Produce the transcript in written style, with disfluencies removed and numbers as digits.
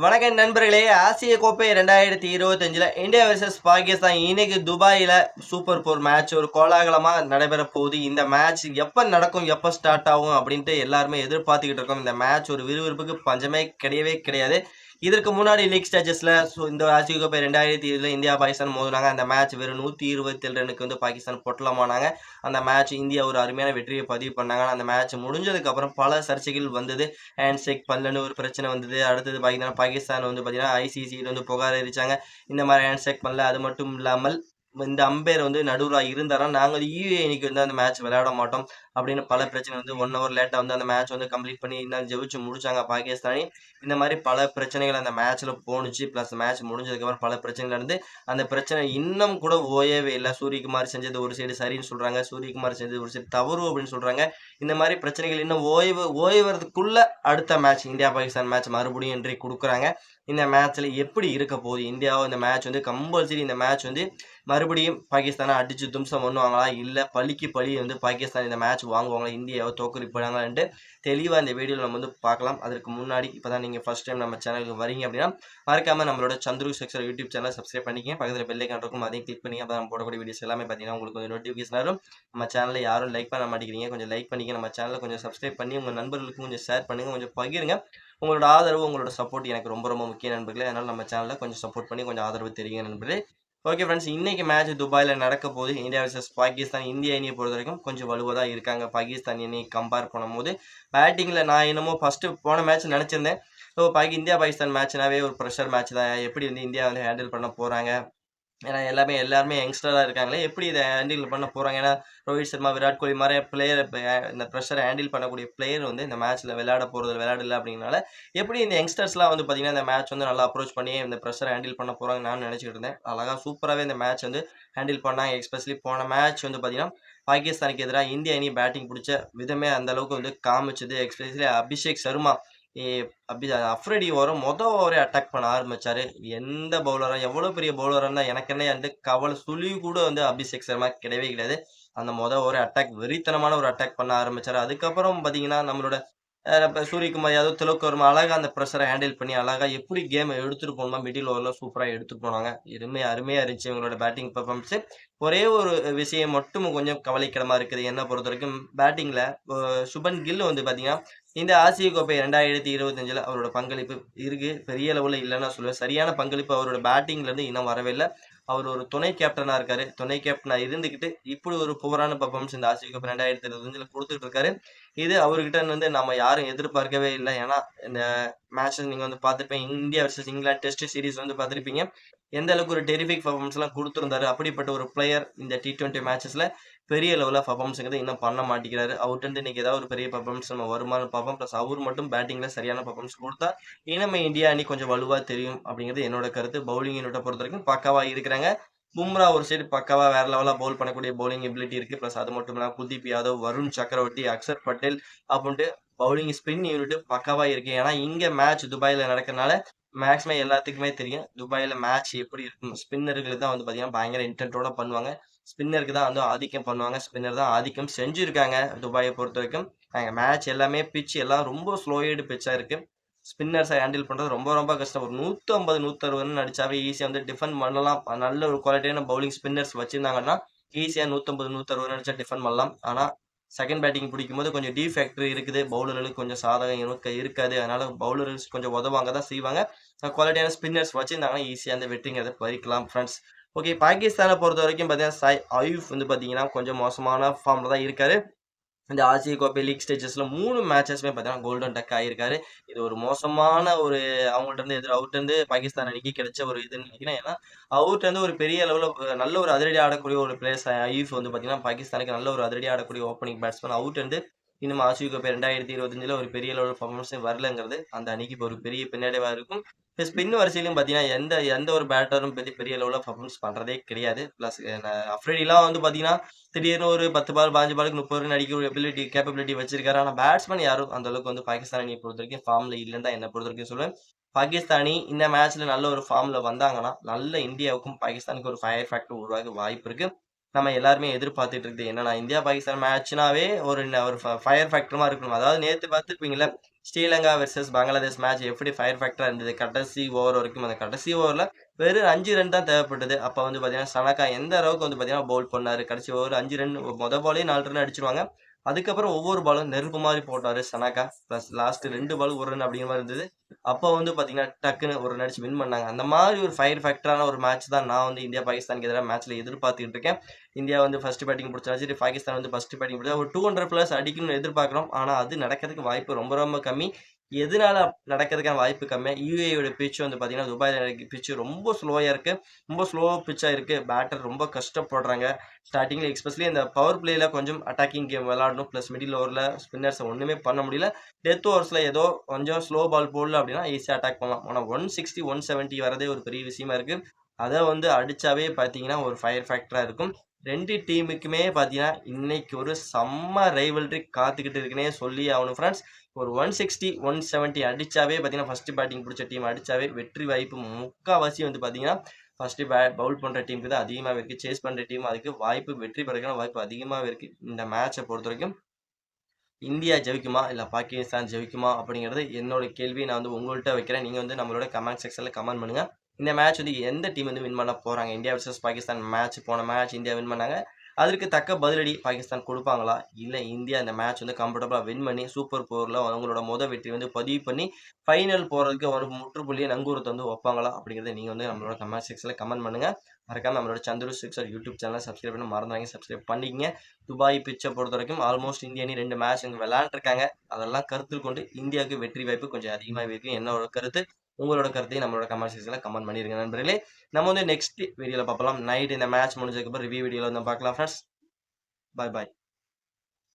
வணக்கம் நண்பர்களே. ஆசிய கோப்பை 2025ல இந்தியா வெர்சஸ் பாகிஸ்தான் இன்னைக்கு துபாயில சூப்பர் 4 மேட்ச் ஒரு கோலாகலமா நடைபெற போகுது. இந்த மேட்ச் எப்ப நடக்கும், எப்ப ஸ்டார்ட் ஆகும் அப்படின்ட்டு எல்லாருமே எதிர்பார்த்துக்கிட்டு இருக்கோம். இந்த மேட்ச் ஒரு விறுவிறுப்புக்கு பஞ்சமே கிடையவே கிடையாது. இதற்கு முன்னாடி லீக் ஸ்டேஜஸ்ல இந்த ஆசிய கோப்பை 2020ல இந்தியா பாகிஸ்தான் மோதினாங்க. அந்த மேட்ச் வெறும் 127 ரன்னுக்கு பாகிஸ்தான் பொட்டலமானாங்க. அந்த மேட்ச் இந்தியா ஒரு அருமையான வெற்றியை பதிவு பண்ணாங்க. அந்த மேட்ச் முடிஞ்சதுக்கு அப்புறம் பல சர்ச்சைகள் வந்தது. ஹேண்ட் ஷேக் பண்ணலன்னு ஒரு பிரச்சனை வந்தது. அடுத்தது பாகிஸ்தான் பார்த்தீங்கன்னா ஐசிசியில் புகார் அளிச்சாங்க. இந்த மாதிரி ஹேண்ட் ஷேக் பண்ணல. அது மட்டும் இல்லாமல் இந்த அம்பையர் நடுவரா இருந்தாரா, நாங்க யுஏஇ அணிக்கு அந்த மேட்ச் விளையாட மாட்டோம் அப்படின்னு பல பிரச்சனை 1 ஹவர் லேட்டா அந்த மேட்ச் கம்ப்ளீட் பண்ணி இன்னும் ஜெயிச்சு முடிச்சாங்க பாகிஸ்தானி. இந்த மாதிரி பல பிரச்சனைகள் அந்த மேட்ச்ல போணுச்சு. பிளஸ் மேட்ச் முடிஞ்சதுக்கு அப்புறம் பல பிரச்சனைகள் நடந்து அந்த பிரச்சனை இன்னும் கூட ஓயவே இல்லை. சூரியகுமார் செஞ்சது ஒரு சைடு சரின்னு சொல்றாங்க, சூரியகுமார் செஞ்சது ஒரு சைடு தவறு அப்படின்னு சொல்றாங்க. இந்த மாதிரி பிரச்சனைகள் இன்னும் ஓய்வதுக்குள்ள அடுத்த மேட்ச் இந்தியா பாகிஸ்தான் மேட்ச் மறுபடியும் என்ட்ரி கொடுக்குறாங்க. இந்த மேட்ச்ல எப்படி இருக்க போகுது இந்தியாவும் இந்த மேட்ச் கம்பல்சரி இந்த மேட்ச் மறுபடியும் பாகிஸ்தானை அடிச்சு தும்சம் பண்ணுவாங்களா, இல்ல பழிக்கு பழி பாகிஸ்தான் இந்த மேட்ச் வாங்குவாங்களா, இந்தியாவை தோற்கடிப்பாங்களான்ட்டு தெளிவா இந்த வீடியோவில் நம்ம பார்க்கலாம். அதற்கு முன்னாடி இப்பதான் நீங்க ஃபர்ஸ்ட் டைம் நம்ம சேனலுக்கு வரீங்க அப்படின்னா மறக்காம நம்மளோட Chandru section YouTube channel subscribe பண்ணிக்கங்க. பக்கத்தில் பெல் ஐக்கான் இருக்கும், அதையும் கிளிக் பண்ணி அப்போ நம்ம போடக்கூடிய வீடியோஸ் எல்லாமே பார்த்தீங்கன்னா உங்களுக்கு நோட்டிஃபிகேஷன் வரும். நம்ம சேனலை யாரும் லைக் பண்ண மாட்டேங்கிறீங்க, கொஞ்சம் லைக் பண்ணிக்க. நம்ம சேனலை கொஞ்சம் சப்ஸ்கிரைப் பண்ணி உங்க நண்பர்களுக்கும் கொஞ்சம் ஷேர் பண்ணுங்க, கொஞ்சம் பகிருங்க. உங்களோட ஆதரவு உங்களோட சப்போர்ட் எனக்கு ரொம்ப ரொம்ப முக்கிய நண்பர்களே. அதனால நம்ம சேனலை கொஞ்சம் சப்போர்ட் பண்ணி கொஞ்சம் ஆதரவு தெரியுங்க நண்பர்களே. ஓகே ஃப்ரெண்ட்ஸ், இன்னைக்கு மேட்ச் துபாயில் நடக்க போகுது. India versus Pakistan. இந்திய அணியை பொறுத்த வரைக்கும் கொஞ்சம் வலுவாக தான் இருக்காங்க. பாகிஸ்தான் அணியை கம்பேர் பண்ணும்போது பேட்டிங்கில் நான் என்னமோ ஃபஸ்ட்டு போன மேட்ச் நினச்சிருந்தேன். ஸோ இந்தியா பாகிஸ்தான் மேட்ச்னாவே ஒரு ப்ரெஷர் மேட்ச் தான். எப்படி இந்தியா ஹேண்டில் பண்ண போகிறாங்க, ஏன்னா எல்லாருமே யங்ஸ்டராக இருக்காங்களே, எப்படி இதை ஹேண்டில் பண்ண போகிறாங்க. ஏன்னா ரோஹித் சர்மா, விராட் கோலி மாதிரி பிளேயர் இந்த ப்ரெஷரை ஹேண்டில் பண்ணக்கூடிய பிளேயர் இந்த மேட்ச்சில் விளையாடல அப்படிங்கனால எப்படி இந்த யங்ஸ்டர்ஸ்லாம் பார்த்தீங்கன்னா இந்த மேட்ச் நல்லா அப்ரோச் பண்ணி இந்த ப்ரெஷரை ஹேண்டில் பண்ண போகிறாங்க நான் நினச்சிக்கிட்டு இருந்தேன். அழகாக சூப்பராகவே இந்த மேட்ச் ஹேண்டில் பண்ணாங்க. எஸ்பெஷலி போன மேட்ச் பார்த்தீங்கன்னா பாகிஸ்தானுக்கு எதிராக இந்திய அணி பேட்டிங் பிடிச்ச விதமே அந்த அளவுக்கு காமிச்சது. எஸ்பெஷலி அபிஷேக் சர்மா அஃப்ரிடி ஓவரே அட்டாக் பண்ண ஆரம்பிச்சாரு. எந்த பவுலரா எவ்வளவு பெரிய பவுலரா இருந்தா எனக்கு என்ன கவலை சுழி கூட அபிஷேக் சர்மா கிடையவே கிடையாது. அந்த ஓவரே அட்டாக் வெறித்தனமான ஒரு அட்டாக் பண்ண ஆரம்பிச்சாரு. அதுக்கப்புறம் பாத்தீங்கன்னா நம்மளோட சூரியகுமார் யாதவ், திலக் வர்மா அழகா அந்த ப்ரெஷரை ஹேண்டில் பண்ணி அழகா எப்படி கேம் எடுத்துட்டு போகணுமா மிடில் ஓவரில் சூப்பராக எடுத்துட்டு போனாங்க. அருமையா இருந்துச்சு இவங்களோட பேட்டிங் பெர்ஃபார்மன்ஸ். ஒரே ஒரு விஷயம் மட்டும் கொஞ்சம் கவலைக்கிடமா இருக்குது என்ன பொறுத்த வரைக்கும் பேட்டிங்ல. சுபன் கில் பாத்தீங்கன்னா இந்த ஆசிய கோப்பை 2025ல அவரோட பங்களிப்பு இருக்கு, பெரிய லெவலில் இல்லைன்னா சொல்லுவேன். சரியான பங்களிப்பு அவரோட பேட்டிங்ல இருந்து இன்னும் வரவே இல்லை. அவர் ஒரு துணை கேப்டனா இருக்காரு. துணை கேப்டனா இருந்துகிட்டு இப்படி ஒரு புவரான பெர்ஃபார்மன்ஸ் இந்த ஆசிய கோப்பை 2025ல கொடுத்துட்டு இருக்காரு. இது அவர்கிட்ட நம்ம யாரும் எதிர்பார்க்கவே இல்லை. ஏன்னா இந்த மேட்ச் நீங்க பார்த்துருப்பீங்க. India versus England test series பார்த்துருப்பீங்க. எந்த அளவுக்கு ஒரு டெரிஃபிக் பெர்ஃபார்மன்ஸ் எல்லாம் கொடுத்துருந்தாரு. அப்படிப்பட்ட ஒரு பிளேயர் இந்த T20 மேட்சஸ்ல பெரிய லெவலில் பெர்ஃபார்மன்ஸுங்கிறது இன்னும் பண்ண மாட்டேங்கிறாரு. அவர்கிட்ட இன்னைக்கு ஏதாவது ஒரு பெரிய பெர்ஃபார்மன்ஸ் நம்ம வருமானு பார்ப்போம். ப்ளஸ் அவர் மட்டும் பேட்டிங்ல சரியான பெர்ஃபார்மன்ஸ் கொடுத்தா இனிமே இந்தியா அணி கொஞ்சம் வலுவா தெரியும் அப்படிங்கிறது என்னோட கருத்து. பவுலிங் யூனிட்டை பொறுத்த வரைக்கும் பக்காவா இருக்கிறாங்க. பும்ரா ஒரு சைடு பக்காவா வேற லெவலா பவுல் பண்ணக்கூடிய பவுலிங் எபிலிட்டி இருக்கு. பிளஸ் அது மட்டும் இல்லாமல் குல்தீப் யாதவ், வருண் சக்கரவர்த்தி, அக்ஷர் பட்டேல் அப்படின்ட்டு பவுலிங் ஸ்பின் யூனிட் பக்காவா இருக்கு. ஏன்னா இங்க மேட்ச் துபாயில நடக்கிறதுனால மேக்ஸிமம் எல்லாத்துக்குமே தெரியும் துபாயில மேட்ச் எப்படி இருக்கும். ஸ்பின்னர்களுக்கு தான் பாத்தீங்கன்னா பயங்கர இன்டென்ட்டோட பண்ணுவாங்க. ஸ்பின்னருக்கு தான் ஆதிக்கம் பண்ணுவாங்க. ஸ்பின்னர் தான் ஆதிக்கம் செஞ்சிருக்காங்க துபாயை பொறுத்த வரைக்கும். மேட்ச் எல்லாமே பிச் எல்லாம் ரொம்ப ஸ்லோயடு பிச்சா இருக்கு. ஸ்பின்னர்ஸை ஹேண்டில் பண்ணுறது ரொம்ப ரொம்ப கஷ்டம். ஒரு 150 160 ரன் அடிச்சாவே ஈஸியாக டிஃபெண்ட் பண்ணலாம். நல்ல ஒரு குவாலிட்டியான பவுலிங் ஸ்பின்னர்ஸ் வச்சிருந்தாங்கன்னா ஈஸியாக 150 160 ரன் அடிச்சா டிஃபெண்ட் பண்ணலாம். ஆனால் செகண்ட் பேட்டிங் பிடிக்கும் போது கொஞ்சம் டிஃபேக்டரி இருக்குது. பவுலர்களுக்கு கொஞ்சம் சாதகம் இருக்காது. அதனால பவுலர்ஸ் கொஞ்சம் உதவாங்க தான் செய்வாங்க. குவாலிட்டியான ஸ்பின்னர்ஸ் வச்சிருந்தாங்கன்னா ஈஸியாக அந்த வெற்றிங்கிறத பறிக்கலாம் ஃப்ரெண்ட்ஸ். ஓகே, பாகிஸ்தானை பொறுத்த வரைக்கும் பார்த்தீங்கன்னா சாய் அயூப் பார்த்தீங்கன்னா கொஞ்சம் மோசமான ஃபார்மில் தான் இருக்காரு. இந்த ஆசிய கோப்பை லீக் ஸ்டேஜஸ்ல 3 மேட்சஸ்மே பார்த்தீங்கன்னா கோல்டன் டக் ஆகியிருக்காரு. இது ஒரு மோசமான ஒரு அவர்கிட்ட இருந்து பாகிஸ்தான் அணிக்கு கிடைச்ச ஒரு இதுன்னு நினைக்கிறேன். ஏன்னா அவர்கிட்ட இருந்து ஒரு பெரிய லெவலில் நல்ல ஒரு அதிரடி ஆடக்கூடிய ஒரு பிளேயர்ஸ் அயூப் பார்த்தீங்கன்னா பாகிஸ்தானுக்கு நல்ல ஒரு அதிரடி ஆடக்கூடிய ஓப்பனிங் பேட்ஸ்மேன். அவர்கிட்ட இருந்து இன்னும் ஆசிய கோப்பை 2025ல ஒரு பெரிய லெவல் பர்ஃபார்மன்ஸே வரலங்கிறது அந்த அணிக்கு இப்போ ஒரு பெரிய பின்னடைவாக இருக்கும். ஸ்பின் வரிசையிலும் பார்த்தீங்கன்னா எந்த ஒரு பேட்டரும் பற்றி பெரிய லெவலில் பர்ஃபார்மன்ஸ் பண்ணுறதே கிடையாது. ப்ளஸ் அஃப்ரிடிலாம் பார்த்தீங்கன்னா திடீர்னு ஒரு 10 பால் 15 பாலுக்கு 30 ரன் அடிக்கிற கேப்பபிலிட்டி வச்சிருக்காரு. ஆனால் பேட்ஸ்மேன் யாரும் அந்த அளவுக்கு பாகிஸ்தான் அணியை பொறுத்த வரைக்கும் ஃபார்ம்ல இல்லைன்னு தான் என்னை பொறுத்த வரைக்கும் சொல்லுவேன். பாகிஸ்தான் அணி இந்த மேட்ச்ல நல்ல ஒரு ஃபார்ம்ல வந்தாங்கன்னா நல்ல இந்தியாவுக்கும் பாகிஸ்தானுக்கு ஒரு ஃபயர் ஃபேக்டர் உருவாக வாய்ப்பு இருக்கு. நம்ம எல்லாருமே எதிர்பார்த்துட்டு இருக்குது என்னன்னா இந்தியா பாகிஸ்தான் மேட்ச்னாவே ஒரு ஃபயர் ஃபேக்டரமா இருக்கணும். அதாவது நேற்று பார்த்துருப்பீங்களா ஸ்ரீலங்கா வெர்சஸ் பங்களாதேஷ் மேட்ச் எப்படி ஃபயர் ஃபேக்டரா இருந்தது கடைசி ஓவர் வரைக்கும். அந்த கடைசி ஓவர்ல வெறும் 5 ரன் தான் தேவைப்பட்டது. அப்ப வந்து பார்த்தீங்கன்னா, சனக்கா எந்த அளவுக்கு வந்து பார்த்தீங்கன்னா பவுல் பண்ணாரு. கடைசி ஓவர் 5 ரன் பாலே 4 ரன் அடிச்சுருவாங்க. அதுக்கப்புறம் ஒவ்வொரு பாலும் நெருப்பு மாரி போட்டாரு சனக்கா. பிளஸ் லாஸ்ட் 2 பால் 1 ரன் அப்படிங்கிற மாரி இருந்தது. அப்போ வந்து பார்த்தீங்கன்னா, டக்குன்னு ஒரு ரன் அடிச்சு வின் பண்ணாங்க. அந்த மாரி ஒரு ஃபயர் ஃபேக்டரான ஒரு மேட்ச் தான் நான் வந்து இந்தியா, பாகிஸ்தானுக்கு எதிரா மேட்ச்ல எதிர்பார்த்துக்கிட்டு இருக்கேன். இந்தியா வந்து ஃபர்ஸ்ட் பேட்டிங் பிடிச்சாலும் சரி, பாகிஸ்தான் வந்து ஃபர்ஸ்ட் பேட்டிங் பிடிச்சா ஒரு 200 பிளஸ் அடிக்கணும்னு எதிர்பார்க்குறோம். ஆனா அது நடக்கிறதுக்கு வாய்ப்பு ரொம்ப ரொம்ப கம்மி. எதனால நடக்கிறதுக்கான வாய்ப்பு கம்மியா, யுஏஇயோட பிட்ச் வந்து பார்த்தீங்கன்னா, துபாய்ல பிட்ச் ரொம்ப ஸ்லோயா இருக்கு. ரொம்ப ஸ்லோ பிட்ச்சா இருக்கு. பேட்டர் ரொம்ப கஷ்டப்படுறாங்க. ஸ்டார்ட்டிங்ல எஸ்பெஷலி இந்த பவர் பிளேல கொஞ்சம் அட்டாக்கிங் கேம் விளையாடணும். பிளஸ் மிடில் ஓவர்ல ஸ்பின்னர்ஸ ஒண்ணுமே பண்ண முடியல. டெத் ஓவர்ஸ்ல ஏதோ கொஞ்சம் ஸ்லோ பால் போடல அப்படின்னா ஈஸியா அட்டாக் பண்ணலாம். ஆனா 160, 170 வரதே ஒரு பெரிய விஷயமா இருக்கு. அத வந்து அடிச்சாவே பார்த்தீங்கன்னா, ஒரு ஃபயர் ஃபேக்டரா இருக்கும். 2 டீமுக்குமே பார்த்தீங்கன்னா, இன்னைக்கு ஒரு செம்ம ரைவல்ரி காத்துக்கிட்டு இருக்குன்னே சொல்லி ஆகணும் ஃபிரெண்ட்ஸ். ஒரு 160, 170 அடிச்சாவே பார்த்தீங்கன்னா, ஃபர்ஸ்ட் பேட்டிங் பிடிச்ச டீம் அடிச்சாவே வெற்றி வாய்ப்பு முக்காவாசி வந்து பார்த்தீங்கன்னா, ஃபர்ஸ்ட் பவுல் பண்ற டீமுக்கு தான் அதிகமாவே இருக்கு. சேஸ் பண்ற டீம் அதுக்கு வாய்ப்பு வெற்றி பெறதுக்கான வாய்ப்பு அதிகமாவே இருக்கு. இந்த மேட்ச பொறுத்தவரைக்கும் இந்தியா ஜெயிக்குமா? இல்ல பாகிஸ்தான் ஜெயிக்குமா? அப்படிங்கிறது என்னோட கேள்வி. நான் வந்து உங்கள்ட்ட வைக்கிறேன். நீங்க வந்து நம்மளோட கமெண்ட் செக்ஷன்ல கமெண்ட் பண்ணுங்க. இந்த மேட்ச் வந்து எந்த டீம் வந்து வின் பண்ண போறாங்க? இந்தியா வெர்சஸ் பாகிஸ்தான் மேட்ச் போன மேட்ச் இந்தியா வின் பண்ணாங்க. அதற்கு தக்க பதிலடி பாகிஸ்தான் குடுப்பாங்களா? இல்ல இந்தியா இந்த மேட்ச் வந்து கம்ஃபர்டபுளா வின் பண்ணி சூப்பர் 4ல அவங்களோட வெற்றி வந்து பதிவு பண்ணி ஃபைனல் போறதுக்கு ஒரு முற்றுப்புள்ளிய நங்கூரத்த வந்து வைப்பாங்களா? அப்படிங்கிறத நீங்க வந்து நம்மளோட கமெண்ட் செக்ஷன்ல கமெண்ட் பண்ணுங்க. மறக்காம நம்மளோட சந்துரு சிக்ஸர் யூடியூப் சேனல சப்ஸ்கிரைப் பண்ண மறந்துறாதீங்க. சப்ஸ்கிரைப் பண்ணிக்கங்க. துபாய் பிட்ச பொறுத்தவரைக்கும் ஆல்மோஸ்ட் இந்திய அணி 2 மேட்ச் இங்க விளையாண்டுருக்காங்க. அதெல்லாம் கருத்தில் கொண்டு இந்தியாவுக்கு வெற்றி வாய்ப்பு கொஞ்சம் அதிகமாவே இருக்கு. என்னோட கருத்து. உங்களோட கருத்தையும் நம்மளோட கமெண்ட் செக்ஷன்ல கமெண்ட் பண்ணிருங்க நண்பர்களே. நம்ம வந்து நெக்ஸ்ட் வீடியோல பார்க்கலாம். நைட் இந்த மேட்ச் முடிஞ்சதுக்கப்புறம் ரிவ்யூ வீடியோல வந்து பார்க்கலாம் ஃபிரெண்ட்ஸ். பாய் பாய்.